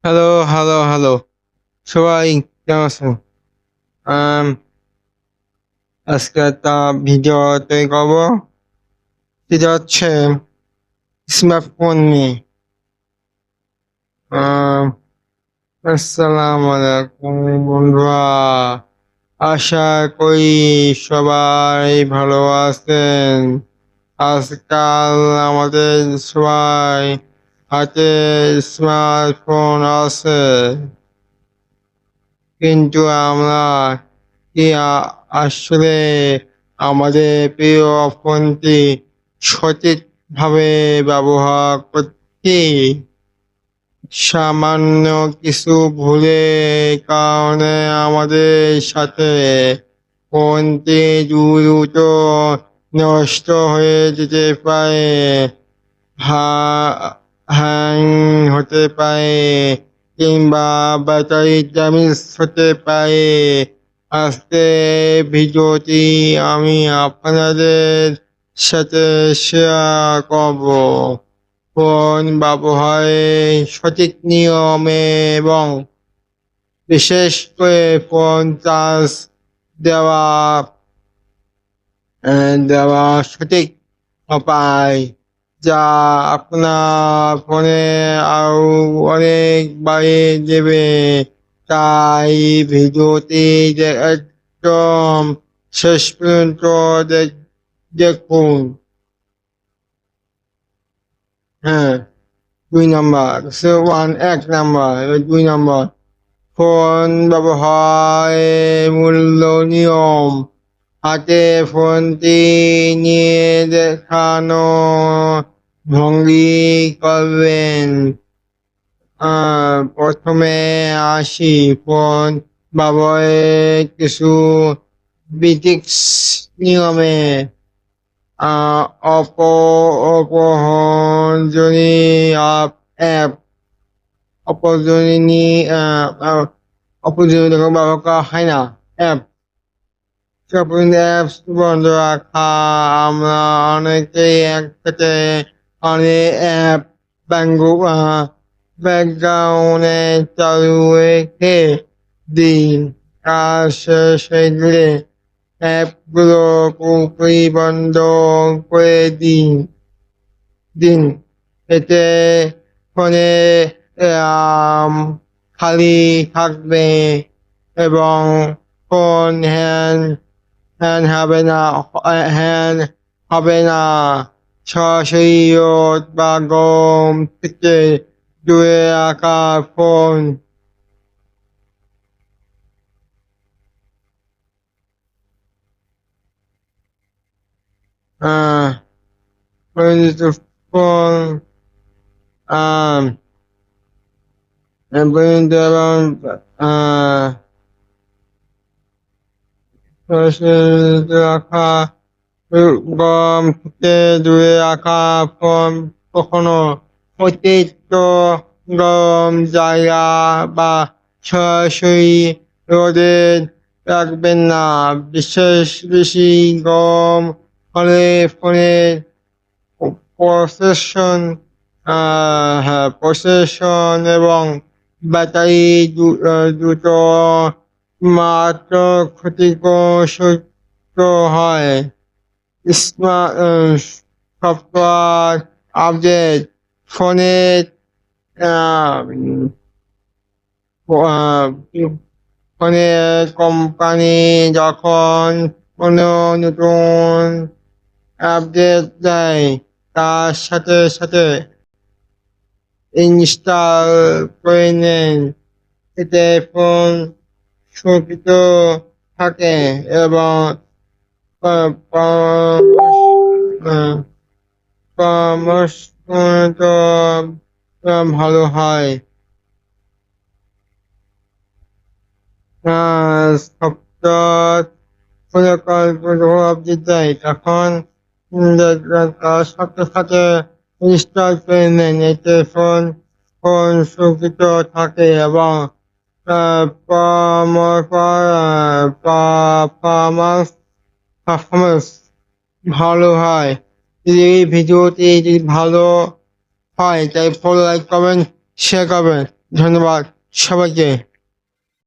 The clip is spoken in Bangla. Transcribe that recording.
Hello, hello, hello. সবাই কেমন আছেন? আম আজকে একটা ভিডিও তৈরি করবো। সেটা হচ্ছে স্মার্টফোন নিয়ে। আম আসসালামু আলাইকুম বন্ধুরা। আশা করি সবাই ভালো আছেন। আজকাল আমাদের সবাই হাতে স্মার্টফোন আছে। কিন্তু আমরা কি আসলে আমাদের প্রিয় ফোনটি সঠিকভাবে ব্যবহার করছি? সামান্য কিছু ভুলের কারণে আমাদের সাথে ফোনটি দ্রুত নষ্ট হয়ে যেতে পারে, হ্যাং হতে পারে কিংবা ব্যাটারি ড্যামেজ হতে পারে। আজকে ভিডিওটি আমি আপনাদের সাথে শেয়ার করব ফোন ব্যবহারে সঠিক নিয়মে এবং বিশেষ করে ফোন চার্জ দেওয়া দেওয়া সঠিক উপায়, যা আপনার ফোনে আরো অনেক বাড়িয়ে দেবে। তাই ভিডিওটি একদম শেষ পর্যন্ত দেখুন। হ্যাঁ, ২ নাম্বার, এক নাম্বার, ২ নাম্বার, ফোন ব্যবহারের মূল নিয়ম। হাতে ফোনটি নিয়ে দেখানো ভঙ্গি করবেন। প্রথমে আসি ফোন ব্যবহারের কিছু বেসিক্স নিয়মে। অপরজনীয় অ্যাপ অপরজনীয় ব্যবহার করা হয় না। শপিং অ্যাপস বন্ধ রাখা। আমরা অনেকেই একসাথে অনেক অ্যাপ ব্যাকগ্রাউন্ডে চালু রেখে দিই। কাজ শেষ হয়ে গেলে অ্যাপগুলো পুরোপুরি বন্ধ করে দিন। এতে ফোনে খালি থাকবে এবং ফোন হ্যাং হবে না। সরাসরি রোদ বা গরম থেকে দূরে রাখা ফোন। পরিচিত ফোন পরিচিত এবং সরাসরি রাখা গরম থেকে দূরে রাখা ফোন। কখনো অতিরিক্ত গরম জায়গা বা সরাসরি রোদে রাখবেন না। বেশি গরম হলে ফোনের প্রসেসর এবং ব্যাটারি দ্রুত মারাত্মক ক্ষতিগ্রস্ত হয়। সফটওয়্যার আপডেট ফোনের কোম্পানি যখন কোনো নতুন আপডেট দেয়, তার সাথে সাথে ইনস্টল করে নেন। এতে ফোন সুরক্ষিত থাকে এবং ভালো হয়। সফটওয়্যার আপডেট দেয় তখন তার সাথে সাথে ইনস্টল করে নেন। এতে ফোন সুরক্ষিত থাকে এবং পারফরমেন্স ভালো হয়। যদি এই ভিডিওটি যদি ভালো হয় তাই ফলো, লাইক করবেন, শেয়ার করবেন। ধন্যবাদ সবাইকে।